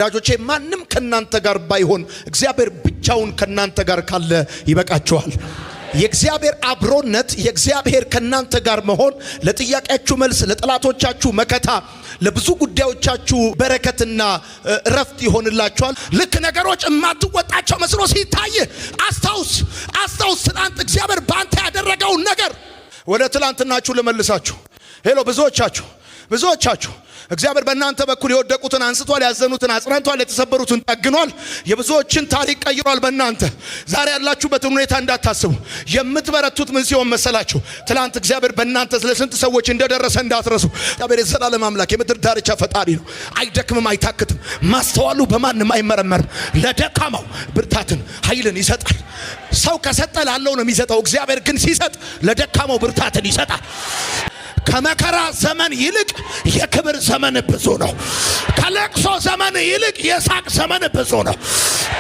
ወዳጆቼ ማንም ከናንተ ጋር ባይሆን እግዚአብሔር ብቻውን ከናንተ ጋር ካለ ይበቃችኋል። የእግዚአብሔር አብሮነት የእግዚአብሔር ከናንተ ጋር መሆን ለጥያቄያችሁ መልስ ለጠላቶቻችሁ መከታ ለብዙ ጉዳዮቻችሁ በረከትና ረፍት ይሆንላችኋል። ልክ ነገሮች የማትወጣቸው መስሎ ሲታይ አስታውስ ትናንት እግዚአብሔር ባንተ ያደረገውን ነገር ወደ ትላንትናችሁ ለመልሳችሁ። ሄሎ ብዙዎቻችሁ እግዚአብሔር በእናንተ በኩል የወደቁትን አንስቷል፣ ያዘኑትን አጽናንቷል፣ የተሰበሩትን ጠግኗል፣ የብዙዎችን ታሪክ ቀይሯል። በእናንተ ዛሬ ያላችሁበትን ሁኔታ እንዳታስቡ። የምትበረቱት ምን ሲሆን መሰላችሁ? ትላንት እግዚአብሔር በእናንተ ለስንት ሰዎች እንደደረሰ እንዳትረሱ። እግዚአብሔር የዘላለም አምላክ የምድር ዳርቻ ፈጣሪ ነው። አይደክምም፣ አይታክትም፣ ማስተዋሉ በማንም አይመረመርም። ለደካማው ብርታትን ኃይልን ይሰጣል። ሰው ከሰጠ ላለው ነው የሚሰጠው። እግዚአብሔር ግን ሲሰጥ ለደካማው ብርታትን ይሰጣል። ከመከራ ዘመን ይልቅ የክብር ዘመን ብዙ ነው። ከለቅሶ ዘመን ይልቅ የሳቅ ዘመን ብዙ ነው።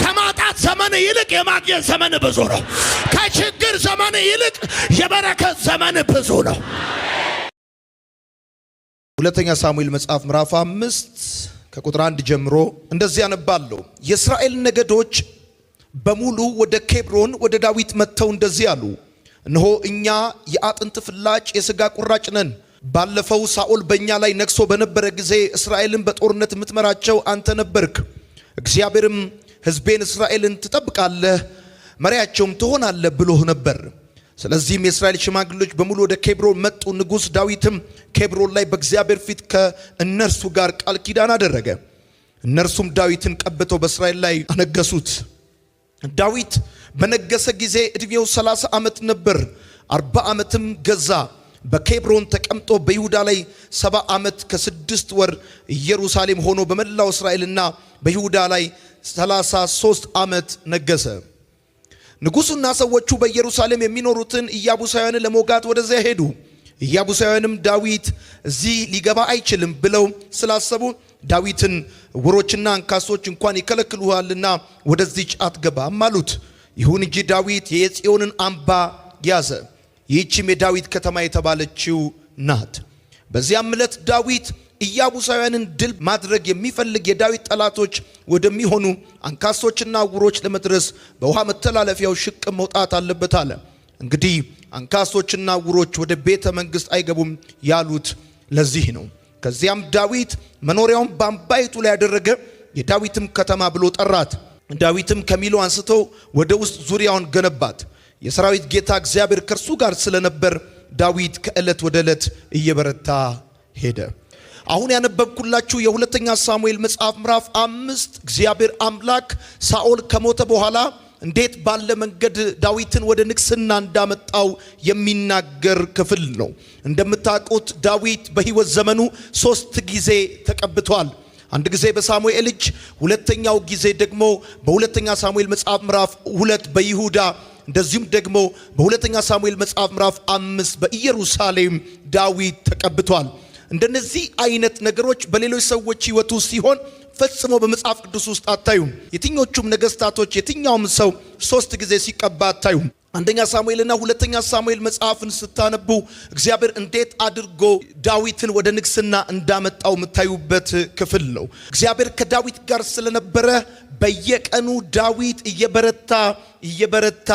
ከማጣት ዘመን ይልቅ የማግኘት ዘመን ብዙ ነው። ከችግር ዘመን ይልቅ የበረከት ዘመን ብዙ ነው። ሁለተኛ ሳሙኤል መጽሐፍ ምዕራፍ 5 ከቁጥር 1 ጀምሮ እንደዚህ ያነባለሁ። የእስራኤል ነገዶች በሙሉ ወደ ኬብሮን ወደ ዳዊት መጥተው እንደዚህ አሉ። እነሆ እኛ የአጥንት ፍላጭ የሥጋ ቁራጭ ነን። ባለፈው ሳኦል በእኛ ላይ ነግሶ በነበረ ጊዜ እስራኤልን በጦርነት የምትመራቸው አንተ ነበርክ። እግዚአብሔርም ሕዝቤን እስራኤልን ትጠብቃለህ፣ መሪያቸውም ትሆናለህ ብሎህ ነበር። ስለዚህም የእስራኤል ሽማግሌዎች በሙሉ ወደ ኬብሮን መጡ። ንጉሥ ዳዊትም ኬብሮን ላይ በእግዚአብሔር ፊት ከእነርሱ ጋር ቃል ኪዳን አደረገ። እነርሱም ዳዊትን ቀብተው በእስራኤል ላይ አነገሱት። ዳዊት በነገሰ ጊዜ ዕድሜው 30 ዓመት ነበር። 40 ዓመትም ገዛ። በኬብሮን ተቀምጦ በይሁዳ ላይ 70 ዓመት ከ6 ወር ኢየሩሳሌም ሆኖ በመላው እስራኤልና በይሁዳ ላይ 33 ዓመት ነገሰ። ንጉሡና ሰዎቹ በኢየሩሳሌም የሚኖሩትን ኢያቡሳውያንን ለመውጋት ወደዚያ ሄዱ። ኢያቡሳውያንም ዳዊት እዚህ ሊገባ አይችልም ብለው ስላሰቡ ዳዊትን ዕውሮችና አንካሶች እንኳን ይከለክሉሃልና ወደዚህች አትገባም አሉት። ይሁን እንጂ ዳዊት የጽዮንን አምባ ያዘ። ይህችም የዳዊት ከተማ የተባለችው ናት። በዚያም ዕለት ዳዊት ኢያቡሳውያንን ድል ማድረግ የሚፈልግ የዳዊት ጠላቶች ወደሚሆኑ አንካሶችና ዕውሮች ለመድረስ በውሃ መተላለፊያው ሽቅብ መውጣት አለበት አለ። እንግዲህ አንካሶችና ዕውሮች ወደ ቤተ መንግሥት አይገቡም ያሉት ለዚህ ነው። ከዚያም ዳዊት መኖሪያውን በአምባይቱ ላይ ያደረገ የዳዊትም ከተማ ብሎ ጠራት። ዳዊትም ከሚሎ አንስቶ ወደ ውስጥ ዙሪያውን ገነባት። የሰራዊት ጌታ እግዚአብሔር ከእርሱ ጋር ስለነበር ዳዊት ከዕለት ወደ ዕለት እየበረታ ሄደ። አሁን ያነበብኩላችሁ የሁለተኛ ሳሙኤል መጽሐፍ ምዕራፍ 5 እግዚአብሔር አምላክ ሳኦል ከሞተ በኋላ እንዴት ባለ መንገድ ዳዊትን ወደ ንግስና እንዳመጣው የሚናገር ክፍል ነው። እንደምታውቁት ዳዊት በሕይወት ዘመኑ 3 ጊዜ ተቀብቷል። አንድ ጊዜ በሳሙኤል እጅ፣ ሁለተኛው ጊዜ ደግሞ በሁለተኛ ሳሙኤል መጽሐፍ ምዕራፍ 2 በይሁዳ፣ እንደዚሁም ደግሞ በሁለተኛ ሳሙኤል መጽሐፍ ምዕራፍ 5 በኢየሩሳሌም ዳዊት ተቀብቷል። እንደነዚህ አይነት ነገሮች በሌሎች ሰዎች ሕይወት ውስጥ ሲሆን ፈጽሞ በመጽሐፍ ቅዱስ ውስጥ አታዩም። የትኞቹም ነገስታቶች የትኛውም ሰው 3 ጊዜ ሲቀባ አታዩም። አንደኛ ሳሙኤልና ሁለተኛ ሳሙኤል መጽሐፍን ስታነቡ እግዚአብሔር እንዴት አድርጎ ዳዊትን ወደ ንግስና እንዳመጣው የምታዩበት ክፍል ነው። እግዚአብሔር ከዳዊት ጋር ስለነበረ በየቀኑ ዳዊት እየበረታ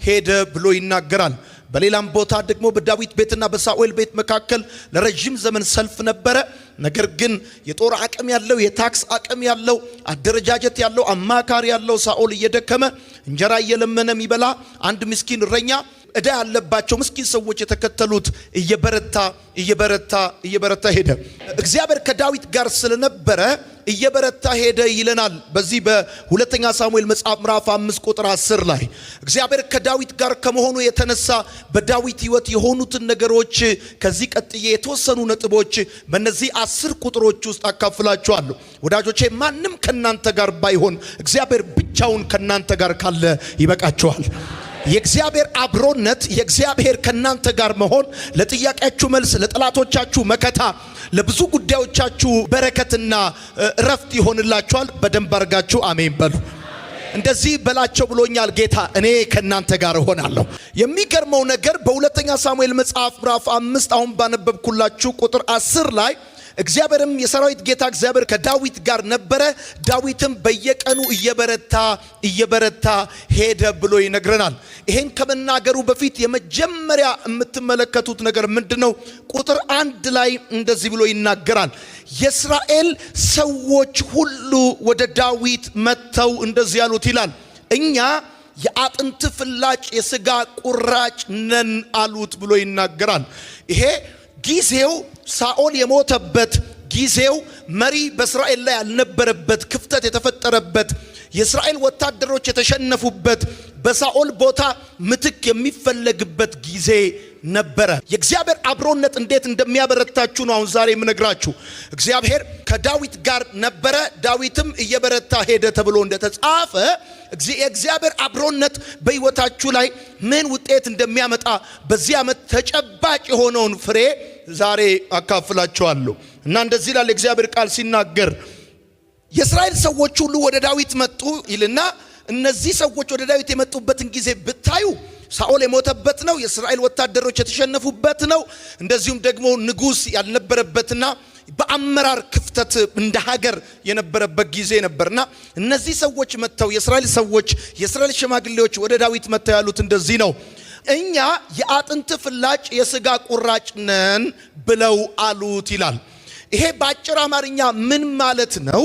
ሄደ ብሎ ይናገራል። በሌላም ቦታ ደግሞ በዳዊት ቤትና በሳኦል ቤት መካከል ለረጅም ዘመን ሰልፍ ነበረ። ነገር ግን የጦር አቅም ያለው የታክስ አቅም ያለው አደረጃጀት ያለው አማካሪ ያለው ሳኦል እየደከመ እንጀራ እየለመነ የሚበላ አንድ ምስኪን እረኛ ዕዳ ያለባቸው ምስኪን ሰዎች የተከተሉት እየበረታ ሄደ። እግዚአብሔር ከዳዊት ጋር ስለነበረ እየበረታ ሄደ ይለናል። በዚህ በሁለተኛ ሳሙኤል መጽሐፍ ምዕራፍ 5 ቁጥር 10 ላይ እግዚአብሔር ከዳዊት ጋር ከመሆኑ የተነሳ በዳዊት ሕይወት የሆኑትን ነገሮች ከዚህ ቀጥዬ የተወሰኑ ነጥቦች በእነዚህ 10 ቁጥሮች ውስጥ አካፍላችኋለሁ። ወዳጆቼ ማንም ከናንተ ጋር ባይሆን እግዚአብሔር ብቻውን ከናንተ ጋር ካለ ይበቃችኋል። የእግዚአብሔር አብሮነት የእግዚአብሔር ከናንተ ጋር መሆን ለጥያቄያችሁ መልስ ለጠላቶቻችሁ መከታ ለብዙ ጉዳዮቻችሁ በረከትና ረፍት ይሆንላችኋል። በደንብ አድርጋችሁ አሜን በሉ። እንደዚህ በላቸው ብሎኛል ጌታ፣ እኔ ከናንተ ጋር እሆናለሁ። የሚገርመው ነገር በሁለተኛ ሳሙኤል መጽሐፍ ምዕራፍ 5 አሁን ባነበብኩላችሁ ቁጥር 10 ላይ እግዚአብሔርም የሰራዊት ጌታ እግዚአብሔር ከዳዊት ጋር ነበረ፣ ዳዊትም በየቀኑ እየበረታ ሄደ ብሎ ይነግረናል። ይሄን ከመናገሩ በፊት የመጀመሪያ የምትመለከቱት ነገር ምንድነው? ቁጥር 1 ላይ እንደዚህ ብሎ ይናገራል። የእስራኤል ሰዎች ሁሉ ወደ ዳዊት መጥተው እንደዚህ ያሉት ይላል፣ እኛ የአጥንት ፍላጭ የሥጋ ቁራጭ ነን አሉት ብሎ ይናገራል። ይሄ ጊዜው ሳኦል የሞተበት ጊዜው መሪ በእስራኤል ላይ ያልነበረበት ክፍተት የተፈጠረበት የእስራኤል ወታደሮች የተሸነፉበት በሳኦል ቦታ ምትክ የሚፈለግበት ጊዜ ነበረ። የእግዚአብሔር አብሮነት እንዴት እንደሚያበረታችሁ ነው አሁን ዛሬ የምነግራችሁ። እግዚአብሔር ከዳዊት ጋር ነበረ፣ ዳዊትም እየበረታ ሄደ ተብሎ እንደተጻፈ የእግዚአብሔር አብሮነት በሕይወታችሁ ላይ ምን ውጤት እንደሚያመጣ በዚህ ዓመት ተጨባጭ የሆነውን ፍሬ ዛሬ አካፍላችኋለሁ። እና እንደዚህ ይላል የእግዚአብሔር ቃል ሲናገር፣ የእስራኤል ሰዎች ሁሉ ወደ ዳዊት መጡ ይልና እነዚህ ሰዎች ወደ ዳዊት የመጡበትን ጊዜ ብታዩ ሳኦል የሞተበት ነው፣ የእስራኤል ወታደሮች የተሸነፉበት ነው፣ እንደዚሁም ደግሞ ንጉሥ ያልነበረበትና በአመራር ክፍተት እንደ ሀገር የነበረበት ጊዜ ነበርና እነዚህ ሰዎች መጥተው የእስራኤል ሽማግሌዎች ወደ ዳዊት መጥተው ያሉት እንደዚህ ነው፣ እኛ የአጥንት ፍላጭ የሥጋ ቁራጭ ነን ብለው አሉት ይላል። ይሄ በአጭር አማርኛ ምን ማለት ነው?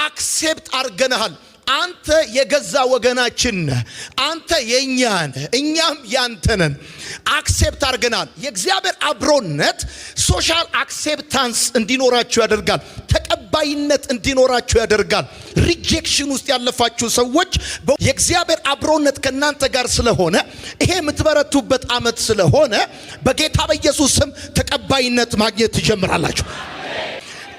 አክሴፕት አርገናል። አንተ የገዛ ወገናችን ነህ፣ አንተ የኛ ነህ፣ እኛም ያንተ ነን። አክሴፕት አርገናል። የእግዚአብሔር አብሮነት ሶሻል አክሴፕታንስ እንዲኖራችሁ ያደርጋል። ተቀባይነት እንዲኖራችሁ ያደርጋል። ሪጀክሽን ውስጥ ያለፋችሁ ሰዎች የእግዚአብሔር አብሮነት ከናንተ ጋር ስለሆነ ይሄ የምትበረቱበት ዓመት ስለሆነ በጌታ በኢየሱስ ስም ተቀባይነት ማግኘት ትጀምራላችሁ።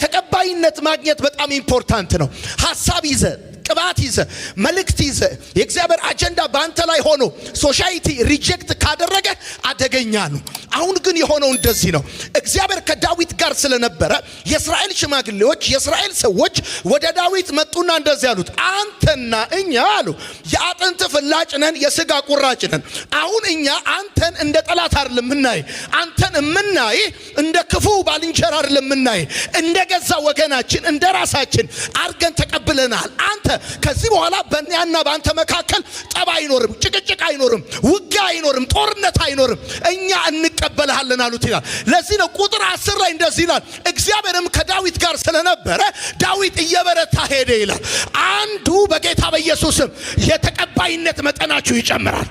ተቀባይነት ማግኘት በጣም ኢምፖርታንት ነው። ሐሳብ ይዘ ቅባት ይዘ መልእክት ይዘ የእግዚአብሔር አጀንዳ በአንተ ላይ ሆኖ ሶሳይቲ ሪጀክት ካደረገ አደገኛ ነው። አሁን ግን የሆነው እንደዚህ ነው። እግዚአብሔር ከዳዊት ጋር ስለነበረ የእስራኤል ሽማግሌዎች የእስራኤል ሰዎች ወደ ዳዊት መጡና እንደዚህ ያሉት፣ አንተና እኛ አሉ የአጥንት ፍላጭ ነን፣ የሥጋ ቁራጭ ነን። አሁን እኛ አንተን እንደ ጠላት አይደለም የምናይ፣ አንተን የምናይ እንደ ክፉ ባልንጀራ አይደለም የምናይ፣ እንደ ገዛ ወገናችን እንደ ራሳችን አርገን ተቀብለናል። አንተ ከዚህ በኋላ በእኛና በአንተ መካከል ጠብ አይኖርም፣ ጭቅጭቅ አይኖርም፣ ውጊያ አይኖርም፣ ጦርነት አይኖርም፣ እኛ እንቀበልሃለን አሉት ይላል። ለዚህ ነው ቁጥር 10 ላይ እንደዚህ ይላል፣ እግዚአብሔርም ከዳዊት ጋር ስለነበረ ዳዊት እየበረታ ሄደ ይላል። አንዱ በጌታ በኢየሱስም የተቀባይነት መጠናችሁ ይጨምራል።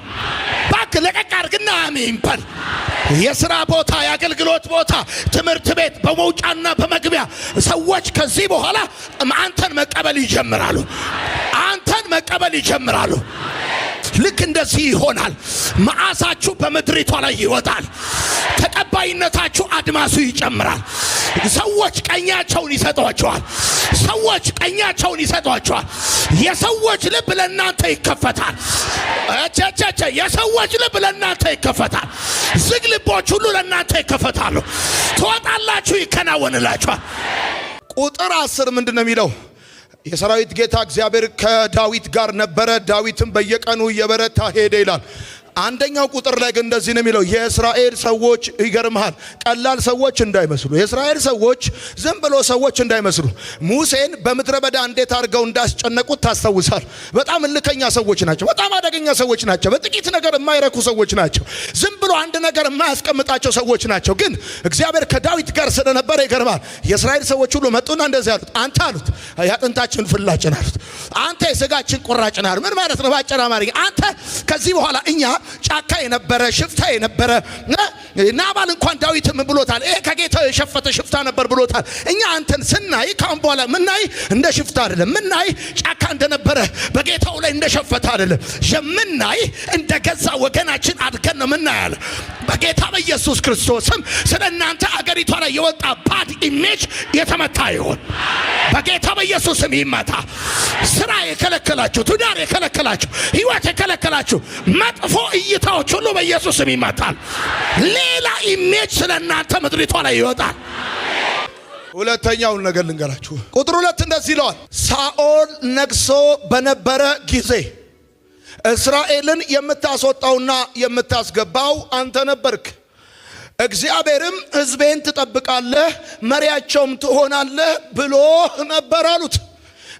ባክ ለቀቅ አድርግና አሜን በል። የሥራ ቦታ፣ የአገልግሎት ቦታ፣ ትምህርት ቤት በመውጫና በመግቢያ ሰዎች ከዚህ በኋላ አንተን መቀበል ይጀምራሉ። አንተን መቀበል ይጀምራሉ። ልክ እንደዚህ ይሆናል። መዓዛችሁ በምድሪቷ ላይ ይወጣል። ተቀባይነታችሁ አድማሱ ይጨምራል። ሰዎች ቀኛቸውን ይሰጧቸዋል። ሰዎች ቀኛቸውን ይሰጧቸዋል። የሰዎች ልብ ለእናንተ ይከፈታል። የሰዎች ልብ ለእናንተ ይከፈታል። ዝግ ልቦች ሁሉ ለእናንተ ይከፈታሉ። ትወጣላችሁ፣ ይከናወንላችኋል። ቁጥር 10 ምንድነው የሚለው? የሰራዊት ጌታ እግዚአብሔር ከዳዊት ጋር ነበረ፣ ዳዊትም በየቀኑ እየበረታ ሄደ ይላል። አንደኛው ቁጥር ላይ ግን እንደዚህ ነው የሚለው፣ የእስራኤል ሰዎች ይገርምሃል፣ ቀላል ሰዎች እንዳይመስሉ፣ የእስራኤል ሰዎች ዝም ብሎ ሰዎች እንዳይመስሉ። ሙሴን በምድረ በዳ እንዴት አድርገው እንዳስጨነቁት ታስታውሳል። በጣም እልከኛ ሰዎች ናቸው። በጣም አደገኛ ሰዎች ናቸው። በጥቂት ነገር የማይረኩ ሰዎች ናቸው። ዝም ብሎ አንድ ነገር የማያስቀምጣቸው ሰዎች ናቸው። ግን እግዚአብሔር ከዳዊት ጋር ስለነበረ ይገርምሃል፣ የእስራኤል ሰዎች ሁሉ መጡና እንደዚህ አሉት፣ አንተ አሉት የአጥንታችን ፍላጭ ነህ አሉት፣ አንተ የሥጋችን ቁራጭ ነህ አሉት። ምን ማለት ነው? ባጭር አማርኛ አንተ ከዚህ በኋላ እኛ ጫካ የነበረ ሽፍታ የነበረ ናባል እንኳን ዳዊት ምን ብሎታል? ይሄ ከጌታው የሸፈተ ሽፍታ ነበር ብሎታል። እኛ አንተን ስናይ ካሁን በኋላ ምናይ እንደ ሽፍታ አይደለም፣ ምናይ ጫካ እንደነበረ በጌታው ላይ እንደሸፈተ አይደለም፣ የምናይ እንደ ገዛ ወገናችን አድገን ነው ምናያለ። በጌታ በኢየሱስ ክርስቶስም ስለናንተ አገሪቷ ላይ የወጣ ባድ ኢሜጅ የተመታ ይሁን። በጌታ በኢየሱስም ይመታ። ስራ የከለከላችሁ፣ ትዳር የከለከላችሁ፣ ህይወት የከለከላችሁ መጥፎ እይታዎች ሁሉ በኢየሱስም ይመታል። ሌላ ኢሜጅ ስለናንተ ምድሪቷ ላይ ይወጣል። ሁለተኛውን ነገር ልንገራችሁ። ቁጥር 2 እንደዚህ ይለዋል፣ ሳኦል ነግሶ በነበረ ጊዜ እስራኤልን የምታስወጣውና የምታስገባው አንተ ነበርክ። እግዚአብሔርም ሕዝቤን ትጠብቃለህ መሪያቸውም ትሆናለህ ብሎ ነበር አሉት።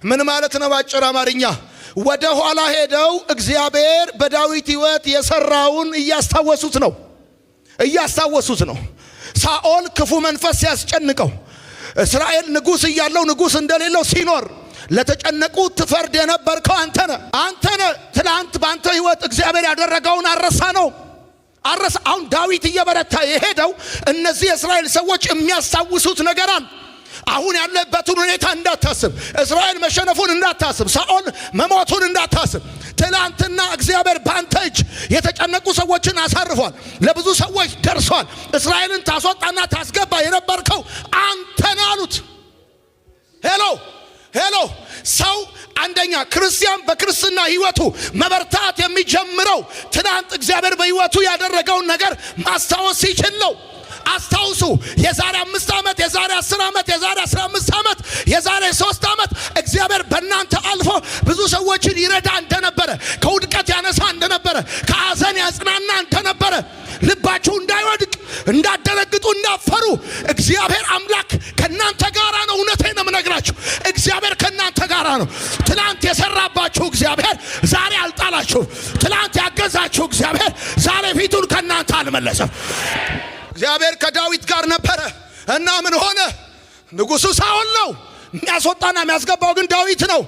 ምን ማለት ነው? ባጭር አማርኛ ወደ ኋላ ሄደው እግዚአብሔር በዳዊት ሕይወት የሰራውን እያስታወሱት ነው። ሳኦል ክፉ መንፈስ ሲያስጨንቀው፣ እስራኤል ንጉሥ እያለው ንጉሥ እንደሌለው ሲኖር ለተጨነቁት ትፈርድ የነበርከው አንተ ነህ። ትላንት በአንተ ሕይወት እግዚአብሔር ያደረገውን አረሳ። አሁን ዳዊት እየበረታ የሄደው እነዚህ የእስራኤል ሰዎች የሚያስታውሱት ነገር አለ። አሁን ያለበትን ሁኔታ እንዳታስብ፣ እስራኤል መሸነፉን እንዳታስብ፣ ሳኦል መሞቱን እንዳታስብ። ትላንትና እግዚአብሔር ባንተ እጅ የተጨነቁ ሰዎችን አሳርፏል። ለብዙ ሰዎች ደርሷል። እስራኤልን ታስወጣና ታስገባ የነበርከው አንተ ነህ አሉት። ሄሎ ሰው አንደኛ ክርስቲያን በክርስትና ሕይወቱ መበርታት የሚጀምረው ትናንት እግዚአብሔር በሕይወቱ ያደረገውን ነገር ማስታወስ ሲችል ነው። አስታውሱ፣ የዛሬ 5 ዓመት፣ የዛሬ 10 ዓመት፣ የዛሬ 15 ዓመት፣ የዛሬ 3 ዓመት እግዚአብሔር በእናንተ አልፎ ብዙ ሰዎችን ይረዳ እንደነበረ፣ ከውድቀት ያነሳ እንደነበረ፣ ከሐዘን ያጽናና እንደነበረ፣ ልባችሁ እንዳይወድቅ እንዳደነግጡ እንዳፈሩ እግዚአብሔር አምላክ ከናንተ ጋራ ነው። እውነቴን ነው የምነግራችሁ፣ እግዚአብሔር ከናንተ ጋራ ነው። ትላንት የሰራባችሁ እግዚአብሔር ዛሬ አልጣላችሁ። ትላንት ያገዛችሁ እግዚአብሔር ዛሬ ፊቱን ከናንተ አልመለሰም። እግዚአብሔር ከዳዊት ጋር ነበረ እና ምን ሆነ? ንጉሡ ሳኦል ነው፣ የሚያስወጣና የሚያስገባው ግን ዳዊት ነው።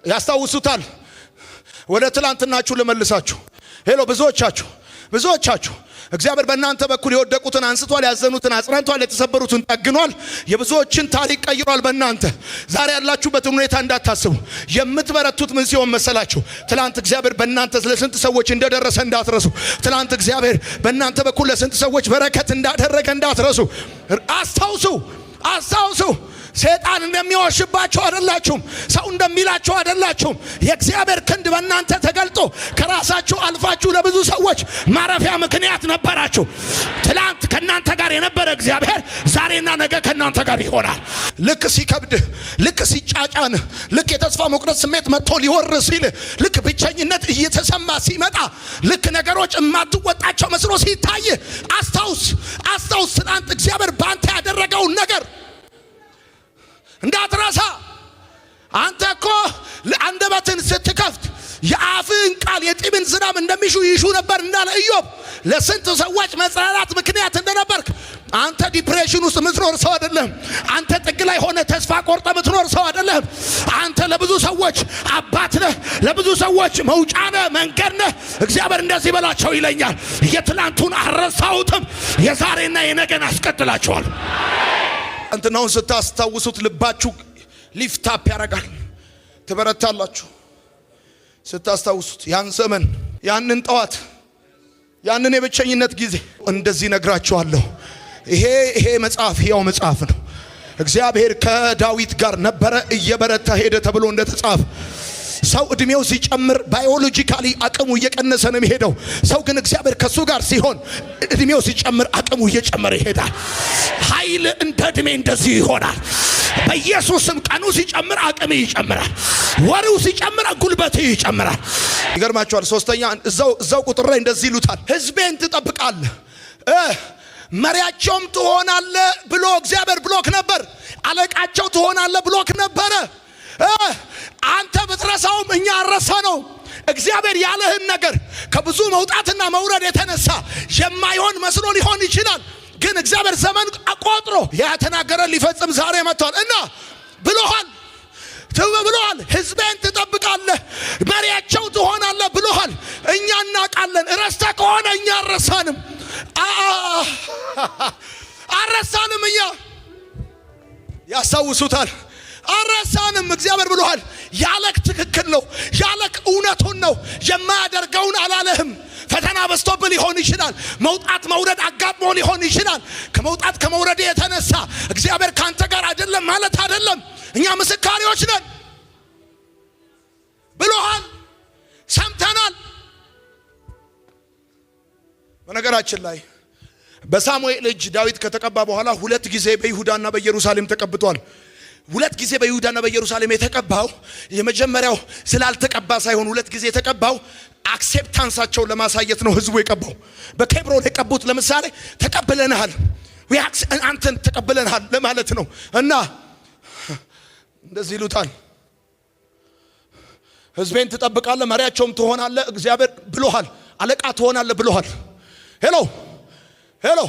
ያስታውሱታል። ወደ ትላንትናችሁ ልመልሳችሁ። ብዙዎቻችሁ እግዚአብሔር በእናንተ በኩል የወደቁትን አንስቷል፣ ያዘኑትን አጽናንቷል፣ የተሰበሩትን ጠግኗል፣ የብዙዎችን ታሪክ ቀይሯል። በእናንተ ዛሬ ያላችሁበትን ሁኔታ እንዳታስቡ። የምትበረቱት ምን ሲሆን መሰላችሁ? ትላንት እግዚአብሔር በእናንተ ለስንት ሰዎች እንደደረሰ እንዳትረሱ። ትላንት እግዚአብሔር በእናንተ በኩል ለስንት ሰዎች በረከት እንዳደረገ እንዳትረሱ። አስታውሱ። ሰይጣን እንደሚዋሽባችሁ አይደላችሁም። ሰው እንደሚላችሁ አይደላችሁም። የእግዚአብሔር ክንድ በእናንተ ተገልጦ ከራሳችሁ አልፋችሁ ለብዙ ሰዎች ማረፊያ ምክንያት ነበራችሁ። ትላንት ከእናንተ ጋር የነበረ እግዚአብሔር ዛሬና ነገ ከእናንተ ጋር ይሆናል። ልክ ሲከብድህ፣ ልክ ሲጫጫንህ፣ ልክ የተስፋ መቁረጥ ስሜት መጥቶ ሊወር ሲል፣ ልክ ብቸኝነት እየተሰማ ሲመጣ፣ ልክ ነገሮች የማትወጣቸው መስሎ ሲታይ አስታውስ። ትላንት እግዚአብሔር በአንተ ያደረገውን ነገር እንዳትረሳ። አንተ እኮ አንደበትን ስትከፍት የአፍን ቃል የጢምን ዝናብ እንደሚሹ ይሹ ነበር እንዳለ ኢዮብ ለስንት ሰዎች መጽናናት ምክንያት እንደነበርክ። አንተ ዲፕሬሽን ውስጥ ምትኖር ሰው አይደለም። አንተ ጥግ ላይ ሆነ ተስፋ ቆርጠ ምትኖር ሰው አይደለም። አንተ ለብዙ ሰዎች አባት ነህ፣ ለብዙ ሰዎች መውጫ ነህ፣ መንገድ ነህ። እግዚአብሔር እንደዚህ በላቸው ይለኛል፣ የትላንቱን አልረሳሁትም፣ የዛሬና የነገን አስቀጥላቸዋል። እንትናውን ስታስታውሱት ልባችሁ ሊፍታፕ ያደርጋል፣ ትበረታላችሁ። ስታስታውሱት ያን ዘመን፣ ያንን ጠዋት፣ ያንን የብቸኝነት ጊዜ እንደዚህ ነግራችኋለሁ። ይሄ መጽሐፍ ሕያው መጽሐፍ ነው። እግዚአብሔር ከዳዊት ጋር ነበረ፣ እየበረታ ሄደ ተብሎ እንደተጻፈ ሰው እድሜው ሲጨምር ባዮሎጂካሊ አቅሙ እየቀነሰ ነው የሚሄደው። ሰው ግን እግዚአብሔር ከሱ ጋር ሲሆን እድሜው ሲጨምር አቅሙ እየጨመረ ይሄዳል። ኃይል እንደ እድሜ እንደዚህ ይሆናል። በኢየሱስም ቀኑ ሲጨምር አቅም ይጨምራል፣ ወሩ ሲጨምር ጉልበት ይጨምራል። ይገርማችኋል። ሶስተኛ እዛው ቁጥር ላይ እንደዚህ ይሉታል፣ ሕዝቤን ትጠብቃለህ መሪያቸውም ትሆናለህ ብሎ እግዚአብሔር ብሎክ ነበር። አለቃቸው ትሆናለህ ብሎክ ነበረ። አንተ ብትረሳውም እኛ አረሳነው። እግዚአብሔር ያለህን ነገር ከብዙ መውጣትና መውረድ የተነሳ የማይሆን መስሎ ሊሆን ይችላል። ግን እግዚአብሔር ዘመን ቆጥሮ ያተናገረ ሊፈጽም ዛሬ መጥቷል እና ብሎሃል። ሕዝቤን ትጠብቃለህ መሪያቸው ትሆናለህ ብሎሃል። እኛ እናውቃለን። ረስተህ ከሆነ እኛ አረሳንም። እኛ ያስታውሱታል። አረሳንም። እግዚአብሔር ብሎሃል። ያለክ ትክክል ነው። ያለክ እውነቱን ነው። የማያደርገውን አላለህም። ፈተና በስቶብ ሊሆን ይችላል። መውጣት መውረድ አጋጥሞ ሊሆን ይችላል። ከመውጣት ከመውረድ የተነሳ እግዚአብሔር ካንተ ጋር አይደለም ማለት አይደለም። እኛ ምስካሪዎች ነን ብሎሃል። ሰምተናል። በነገራችን ላይ በሳሙኤል እጅ ዳዊት ከተቀባ በኋላ 2 ጊዜ በይሁዳና በኢየሩሳሌም ተቀብቷል። ሁለት ጊዜ በይሁዳና በኢየሩሳሌም የተቀባው የመጀመሪያው ስላልተቀባ ሳይሆን ሁለት ጊዜ የተቀባው አክሴፕታንሳቸው ለማሳየት ነው ህዝቡ የቀባው። በኬብሮን የቀቡት ለምሳሌ ተቀብለናል አንተን ተቀብለናል ለማለት ነው። እና እንደዚህ ይሉታል ህዝቤን ትጠብቃለህ መሪያቸውም ትሆናለህ እግዚአብሔር ብሎሃል አለቃ ትሆናለህ ብሎሃል። ሄሎ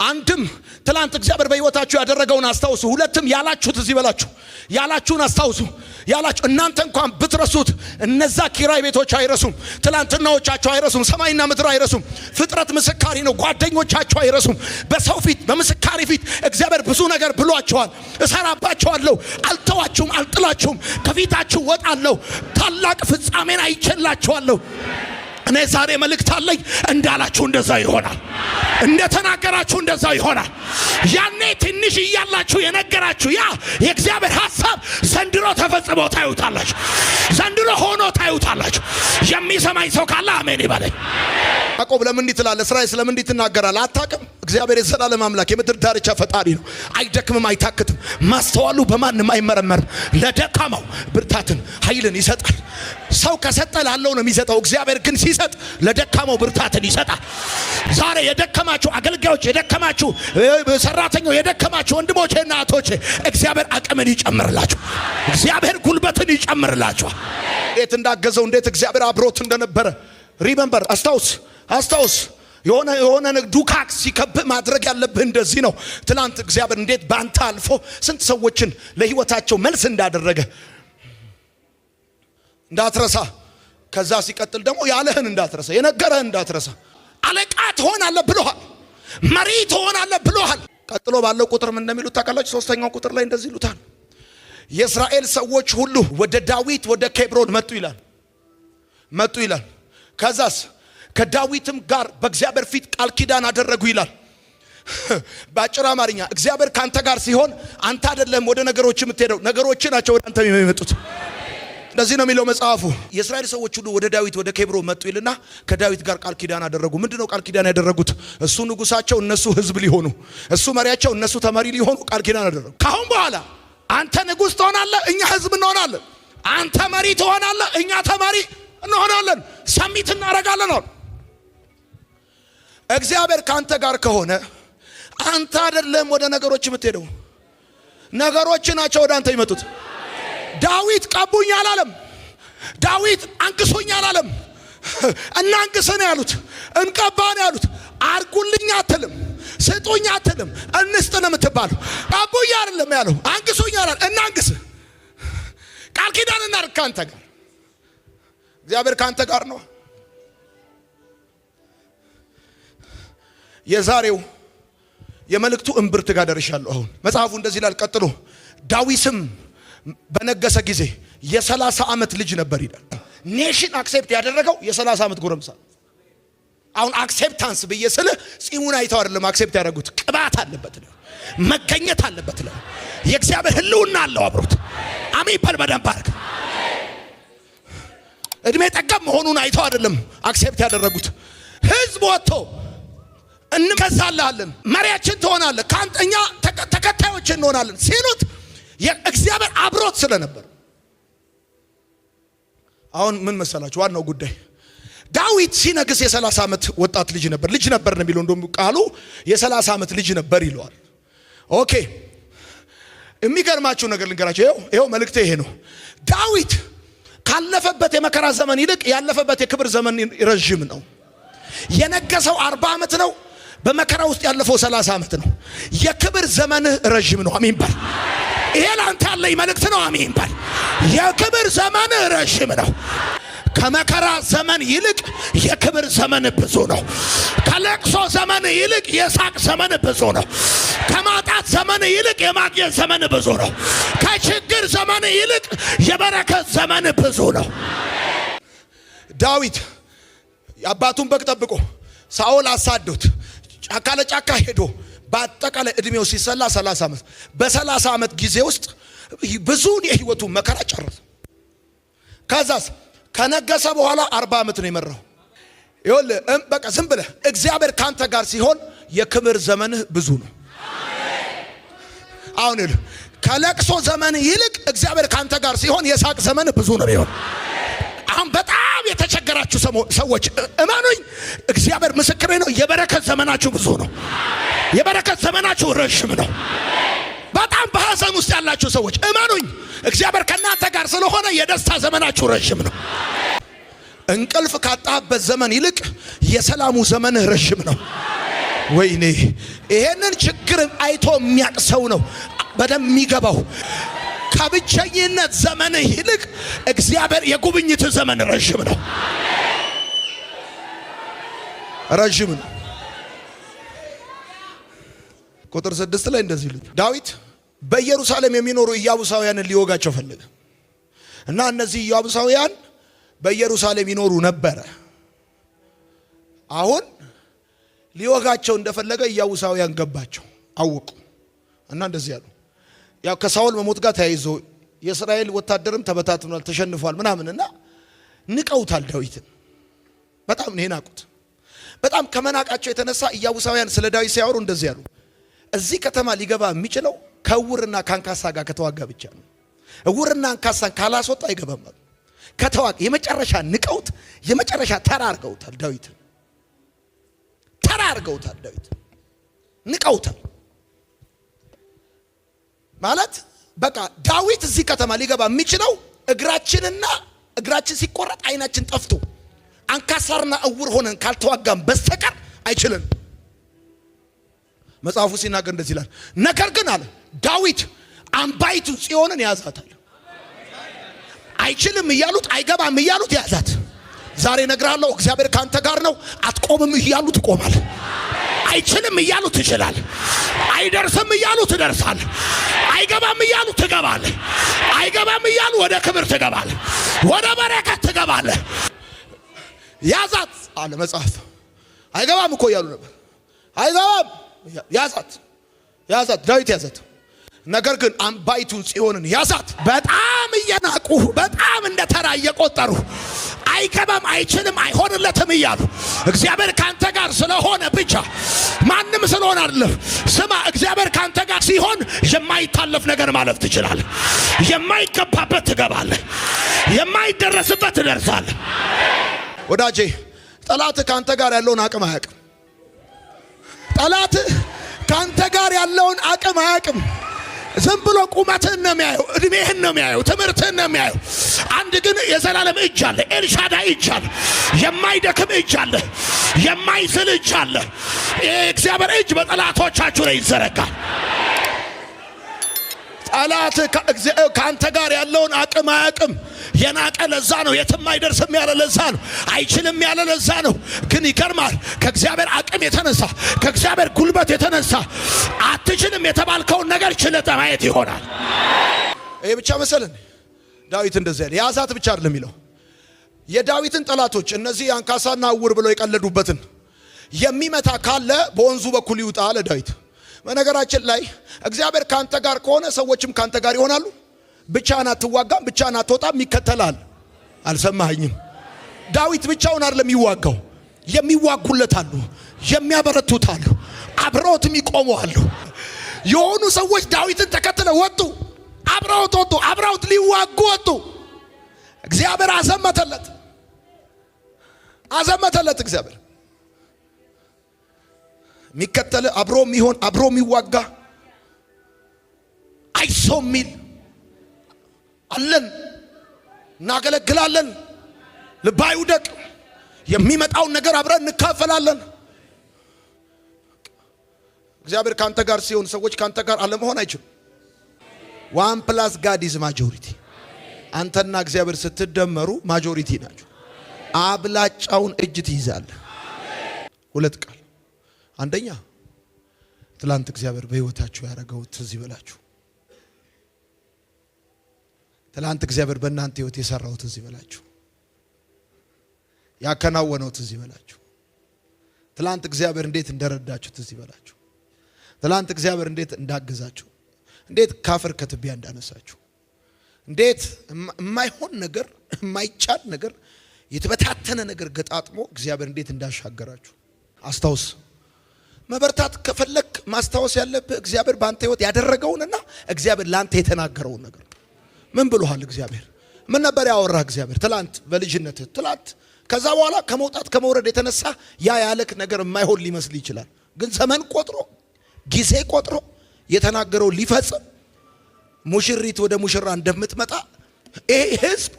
አንድም ትላንት እግዚአብሔር በህይወታችሁ ያደረገውን አስታውሱ። ሁለትም ያላችሁት እዚህ በላችሁ ያላችሁን አስታውሱ። ያላችሁ እናንተ እንኳን ብትረሱት እነዛ ኪራይ ቤቶች አይረሱም። ትላንትናዎቻችሁ አይረሱም። ሰማይና ምድር አይረሱም። ፍጥረት ምስካሪ ነው። ጓደኞቻችሁ አይረሱም። በሰው ፊት በምስካሪ ፊት እግዚአብሔር ብዙ ነገር ብሏቸዋል። እሰራባቸዋለሁ፣ አልተዋችሁም፣ አልጥላችሁም፣ ከፊታችሁ ወጣለሁ፣ ታላቅ ፍጻሜን አይቼላችኋለሁ። እኔ ዛሬ መልእክት አለኝ። እንዳላችሁ እንደዛ ይሆናል። እንደተናገራችሁ እንደዛ ይሆናል። ያኔ ትንሽ እያላችሁ የነገራችሁ ያ የእግዚአብሔር ሐሳብ ዘንድሮ ተፈጽሞ ታዩታላችሁ። ዘንድሮ ሆኖ ታዩታላችሁ። የሚሰማኝ ሰው ካለ አሜን ይበለኝ። ያዕቆብ ለምን እንዲህ ትላለህ? እስራኤል ስለምን እንዲህ ትናገራለህ? አታውቅም? እግዚአብሔር የዘላለም አምላክ የምድር ዳርቻ ፈጣሪ ነው። አይደክምም፣ አይታክትም። ማስተዋሉ በማንም አይመረመርም። ለደካማው ብርታትን ኃይልን ይሰጣል። ሰው ከሰጠ ላለው ነው የሚሰጠው። እግዚአብሔር ግን ሲሰጥ ለደካማው ብርታትን ይሰጣል። ዛሬ የደከማችሁ አገልጋዮች፣ የደከማችሁ ሰራተኞች፣ የደከማችሁ ወንድሞቼና እህቶቼ እግዚአብሔር አቅምን ይጨምርላችሁ። እግዚአብሔር ጉልበትን ይጨምርላችሁ። እንዴት እንዳገዘው እንዴት እግዚአብሔር አብሮት እንደነበረ ሪመምበር አስታውስ። የሆነ ዱካክ ሲከብ ማድረግ ያለብህ እንደዚህ ነው። ትላንት እግዚአብሔር እንዴት ባንተ አልፎ ስንት ሰዎችን ለህይወታቸው መልስ እንዳደረገ እንዳትረሳ። ከዛ ሲቀጥል ደግሞ ያለህን እንዳትረሳ፣ የነገረህን እንዳትረሳ። አለቃ ትሆናለህ ብሎሃል፣ መሪ ትሆናለህ ብሎሃል። ቀጥሎ ባለው ቁጥር ምን እንደሚሉት ታውቃላችሁ? ሶስተኛው ቁጥር ላይ እንደዚህ ይሉታል፣ የእስራኤል ሰዎች ሁሉ ወደ ዳዊት ወደ ኬብሮን መጡ ይላል። ከዛስ ከዳዊትም ጋር በእግዚአብሔር ፊት ቃል ኪዳን አደረጉ ይላል። በአጭር አማርኛ እግዚአብሔር ካንተ ጋር ሲሆን አንተ አይደለም ወደ ነገሮች የምትሄደው፣ ነገሮች ናቸው ወደ አንተ የሚመጡት። እንደዚህ ነው የሚለው መጽሐፉ። የእስራኤል ሰዎች ሁሉ ወደ ዳዊት ወደ ኬብሮን መጡ ይልና ከዳዊት ጋር ቃል ኪዳን አደረጉ። ምንድነው ቃል ኪዳን ያደረጉት? እሱ ንጉሳቸው፣ እነሱ ህዝብ ሊሆኑ፣ እሱ መሪያቸው፣ እነሱ ተመሪ ሊሆኑ ቃል ኪዳን አደረጉ። ካሁን በኋላ አንተ ንጉስ ትሆናለህ፣ እኛ ህዝብ እንሆናለን። አንተ መሪ ትሆናለህ፣ እኛ ተመሪ እንሆናለን። ሰሚት እናደርጋለን። እግዚአብሔር ካንተ ጋር ከሆነ አንተ አይደለም ወደ ነገሮች የምትሄደው፣ ነገሮች ናቸው ወደ አንተ ይመጡት። ዳዊት ቀቡኝ አላለም። ዳዊት አንግሶኝ አላለም። እናንግስ ነው ያሉት፣ እንቀባ ነው ያሉት። አርጉልኝ አትልም፣ ስጡኝ አትልም፣ እንስጥ ነው የምትባለው። ቀቡኝ አይደለም ያለው፣ አንግሶኝ አላለም። እናንግስ፣ ቃል ኪዳን እናድርግ ካንተ ጋር። እግዚአብሔር ካንተ ጋር ነው። የዛሬው የመልእክቱ እምብርት ጋር ደርሻለሁ። አሁን መጽሐፉ እንደዚህ ይላል። ቀጥሎ ዳዊትም በነገሰ ጊዜ የ30 ዓመት ልጅ ነበር ይላል። ኔሽን አክሴፕት ያደረገው የ30 ዓመት ጎረምሳ። አሁን አክሴፕታንስ በየስለ ጺሙን አይተው አይደለም አክሴፕት ያደረጉት። ቅባት አለበት ነው፣ መገኘት አለበት ነው። የእግዚአብሔር ህልውና አለው አብሮት። አሜን በል በደንብ አድርግ። እድሜ ጠገብ መሆኑን አይተው አይደለም አክሴፕት ያደረጉት። ህዝብ ወጥቶ እንገዛለን፣ መሪያችን ትሆናለህ፣ ካንተኛ ተከታዮች እንሆናለን ሲሉት የእግዚአብሔር አብሮት ስለነበር። አሁን ምን መሰላችሁ ዋናው ጉዳይ? ዳዊት ሲነግስ የ30 ዓመት ወጣት ልጅ ነበር ነው የሚለው። እንደውም ቃሉ የ30 ዓመት ልጅ ነበር ይለዋል። ኦኬ፣ የሚገርማችሁ ነገር ልንገራችሁ። ይሄው መልእክቴ ይሄ ነው። ዳዊት ካለፈበት የመከራ ዘመን ይልቅ ያለፈበት የክብር ዘመን ረጅም ነው። የነገሰው 40 ዓመት ነው። በመከራ ውስጥ ያለፈው 30 ዓመት ነው። የክብር ዘመንህ ረጅም ነው። አሜን በል። ይሄ ላንተ ያለኝ መልእክት ነው። አሜን በል። የክብር ዘመንህ ረጅም ነው። ከመከራ ዘመን ይልቅ የክብር ዘመን ብዙ ነው። ከለቅሶ ዘመን ይልቅ የሳቅ ዘመን ብዙ ነው። ከማጣት ዘመን ይልቅ የማግኘት ዘመን ብዙ ነው። ከችግር ዘመን ይልቅ የበረከት ዘመን ብዙ ነው። ዳዊት የአባቱን በግ ጠብቆ ሳኦል አሳዶት ጫካ ለጫካ ሄዶ በአጠቃላይ እድሜው ሲሰላ 30 ዓመት። በ30 ዓመት ጊዜ ውስጥ ብዙውን የህይወቱ መከራ ጨረሰ። ከዛስ ከነገሰ በኋላ 40 ዓመት ነው የመራው። ይኸውልህ በቃ ዝም ብለህ እግዚአብሔር ካንተ ጋር ሲሆን የክብር ዘመንህ ብዙ ነው። አሁን ከለቅሶ ዘመን ይልቅ እግዚአብሔር ካንተ ጋር ሲሆን የሳቅ ዘመን ብዙ ነው የሚሆን። አሁን በጣም የተቸገራችሁ ሰዎች እመኑኝ፣ እግዚአብሔር ምስክሬ ነው። የበረከት ዘመናችሁ ብዙ ነው። የበረከት ዘመናችሁ ረጅም ነው። በጣም በሐዘን ውስጥ ያላችሁ ሰዎች እመኑኝ፣ እግዚአብሔር ከናንተ ጋር ስለሆነ የደስታ ዘመናችሁ ረጅም ነው። እንቅልፍ ካጣበት ዘመን ይልቅ የሰላሙ ዘመን ረጅም ነው። ወይኔ ይሄንን ችግር አይቶ የሚያቅሰው ነው በደም የሚገባው። ከብቸኝነት ዘመን ይልቅ እግዚአብሔር የጉብኝት ዘመን ረጅም ነው። ረጅም ነው። ቁጥር 6 ላይ እንደዚህ ይላል፣ ዳዊት በኢየሩሳሌም የሚኖሩ ኢያቡሳውያንን ሊወጋቸው ፈለገ እና እነዚህ ኢያቡሳውያን በኢየሩሳሌም ይኖሩ ነበረ። አሁን ሊወጋቸው እንደፈለገ ኢያቡሳውያን ገባቸው፣ አወቁ እና እንደዚህ ያሉ። ያው ከሳኦል መሞት ጋር ተያይዞ የእስራኤል ወታደርም ተበታትኗል፣ ተሸንፏል ምናምንና ንቀውታል ዳዊትን። በጣም ነው ናቁት። በጣም ከመናቃቸው የተነሳ ኢያቡሳውያን ስለ ዳዊት ሲያወሩ እንደዚህ ያሉ፣ እዚህ ከተማ ሊገባ የሚችለው ከዕውርና ካንካሳ ጋር ከተዋጋ ብቻ ነው። ዕውርና አንካሳን ካላስወጣ አይገባም። ከተዋጋ የመጨረሻ ንቀውት የመጨረሻ ተራርገውታል ዳዊትን። ተራርገውታል ዳዊትን፣ ንቀውታል ማለት በቃ ዳዊት እዚህ ከተማ ሊገባ የሚችለው እግራችን ሲቆረጥ አይናችን ጠፍቶ አንካሳርና ዕውር ሆነን ካልተዋጋም በስተቀር አይችልም። መጽሐፉ ሲናገር እንደዚህ ይላል፣ ነገር ግን አለ ዳዊት አምባይቱ ጽዮንን ያዛታል። አይችልም እያሉት አይገባም እያሉት ያዛት። ዛሬ እነግርሃለሁ እግዚአብሔር ካንተ ጋር ነው። አትቆምም እያሉት ትቆማል። አይችልም እያሉት ትችላል። አይደርስም እያሉት ትደርሳል። አይገባም እያሉት ትገባል። አይገባም እያሉ ወደ ክብር ትገባል፣ ወደ በረከት ትገባል። ያዛት አለ መጽሐፍ። አይገባም እኮ እያሉ ነበር። አይገባም ያዛት ዳዊት ያዛት። ነገር ግን አምባይቱን ጽዮንን ያዛት። በጣም እየናቁ በጣም እንደተራ እየቆጠሩ አይገባም አይችልም አይሆንለትም እያሉ እግዚአብሔር ካንተ ጋር ስለሆነ ብቻ ማንም ስለሆነ አይደለም። ስማ እግዚአብሔር ካንተ ጋር ሲሆን የማይታለፍ ነገር ማለፍ ትችላለህ። የማይገባበት ትገባለህ። የማይደረስበት ትደርሳለህ። ወዳጄ ጠላት ካንተ ጋር ያለውን አቅም አያውቅም። ጠላት ካንተ ጋር ያለውን አቅም አያውቅም። ዝም ብሎ ቁመትህን ነው የሚያየው፣ እድሜህን ነው የሚያየው፣ ትምህርትህን ነው የሚያየው። አንድ ግን የዘላለም እጅ አለ፣ ኤልሻዳይ እጅ አለ፣ የማይደክም እጅ አለ፣ የማይዝል እጅ አለ። የእግዚአብሔር እጅ በጠላቶቻችሁ ላይ ይዘረጋል። ጠላት ካንተ ጋር ያለውን አቅም አያውቅም። የናቀ ለዛ ነው። የትም አይደርስም ያለ ለዛ ነው። አይችልም ያለ ለዛ ነው። ግን ይገርማል፣ ከእግዚአብሔር አቅም የተነሳ ከእግዚአብሔር ጉልበት የተነሳ አትችልም የተባልከውን ነገር ችለህ ማየት ይሆናል። ይሄ ብቻ መሰለን ዳዊት እንደዚህ ያለ ያዛት ብቻ አይደለም የሚለው የዳዊትን ጠላቶች እነዚህ አንካሳና ዕውር ብለው የቀለዱበትን የሚመታ ካለ በወንዙ በኩል ይውጣ አለ ዳዊት። በነገራችን ላይ እግዚአብሔር ካንተ ጋር ከሆነ ሰዎችም ካንተ ጋር ይሆናሉ። ብቻህን አትዋጋም፣ ብቻህን አትወጣም፣ ይከተላል። አልሰማኸኝም? ዳዊት ብቻውን አይደለም የሚዋጋው፣ የሚዋጉለት አሉ፣ የሚያበረቱት አሉ፣ አብረውትም ይቆሙ አሉ። የሆኑ ሰዎች ዳዊትን ተከትለው ወጡ፣ አብረውት ወጡ፣ አብረውት ሊዋጉ ወጡ። እግዚአብሔር አዘመተለት። እግዚአብሔር የሚከተል አብሮ የሚሆን አብሮ የሚዋጋ አይሰው የሚል አለን። እናገለግላለን። ልብ አይውደቅ። የሚመጣውን ነገር አብረን እንካፈላለን። እግዚአብሔር ካንተ ጋር ሲሆን ሰዎች ካንተ ጋር አለመሆን አይችሉም። ዋን ፕላስ ጋድ ኢዝ ማጆሪቲ። አንተና እግዚአብሔር ስትደመሩ ማጆሪቲ ናቸው። አብላጫውን እጅ ትይዛለህ። ሁለት ቃል። አንደኛ ትላንት እግዚአብሔር በሕይወታችሁ ያደረገው ትዝ ይበላችሁ። ትላንት እግዚአብሔር በእናንተ ሕይወት የሰራው ትዝ ይበላችሁ። ያከናወነው ትዝ ይበላችሁ። ትላንት እግዚአብሔር እንዴት እንደረዳችሁ ትዝ ይበላችሁ። ትላንት እግዚአብሔር እንዴት እንዳገዛችሁ፣ እንዴት ካፈር ከትቢያ እንዳነሳችሁ፣ እንዴት የማይሆን ነገር የማይቻል ነገር የተበታተነ ነገር ገጣጥሞ እግዚአብሔር እንዴት እንዳሻገራችሁ አስታውስ። መበርታት ከፈለክ ማስታወስ ያለብህ እግዚአብሔር ባንተ ህይወት ያደረገውንና እግዚአብሔር ላንተ የተናገረውን ነገር። ምን ብሎሃል እግዚአብሔር? ምን ነበር ያወራህ እግዚአብሔር ትላንት በልጅነትህ ትላንት? ከዛ በኋላ ከመውጣት ከመውረድ የተነሳ ያ ያለክ ነገር የማይሆን ሊመስል ይችላል። ግን ዘመን ቆጥሮ ጊዜ ቆጥሮ የተናገረው ሊፈጽም ሙሽሪት ወደ ሙሽራ እንደምትመጣ ይሄ ህዝብ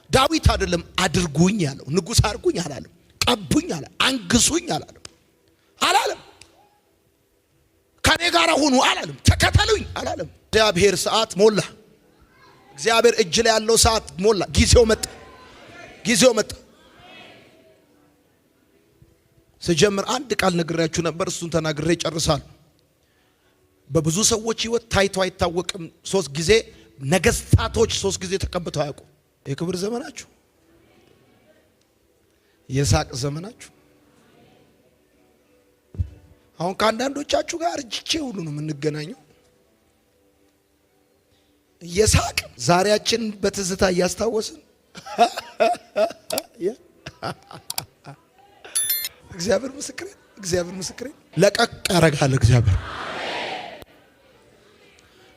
ዳዊት አይደለም አድርጉኝ ያለው፣ ንጉስ አድርጉኝ አላለም፣ ቀቡኝ አለ፣ አንግሱኝ አላለም፣ ከኔ ጋር ሁኑ አላለም፣ ተከተሉኝ አላለም። እግዚአብሔር ሰዓት ሞላ። እግዚአብሔር እጅ ላይ ያለው ሰዓት ሞላ። ጊዜው መጣ። ስጀምር አንድ ቃል ነግሬያችሁ ነበር። እሱን ተናግሬ ጨርሳለሁ። በብዙ ሰዎች ህይወት ታይቶ አይታወቅም። 3 ጊዜ ነገስታቶች 3 ጊዜ ተቀብተው አያውቁ። የክብር ዘመናችሁ፣ የሳቅ ዘመናችሁ። አሁን ከአንዳንዶቻችሁ ጋር እጅቼ ሁሉ ነው የምንገናኘው። የሳቅ ዛሬያችን በትዝታ እያስታወስን እግዚአብሔር ምስክሬ ለቀቅ ያረጋል እግዚአብሔር።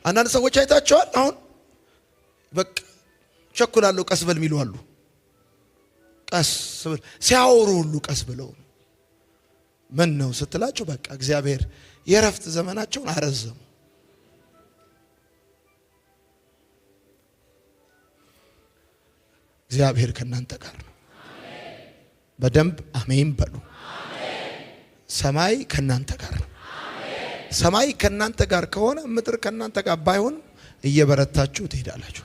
አንዳንድ ሰዎች አይታቸዋል። አሁን በቃ ቸኩላለሁ ቀስ በል የሚሉ አሉ። ቀስ በል ሲያወሩ ሁሉ ቀስ ብለው ምን ነው ስትላቸው በቃ እግዚአብሔር የረፍት ዘመናቸውን አረዘሙ። እግዚአብሔር ከናንተ ጋር ነው። በደንብ አሜን በሉ። ሰማይ ከናንተ ጋር ነው። ሰማይ ከናንተ ጋር ከሆነ ምድር ከናንተ ጋር ባይሆን እየበረታችሁ ትሄዳላችሁ።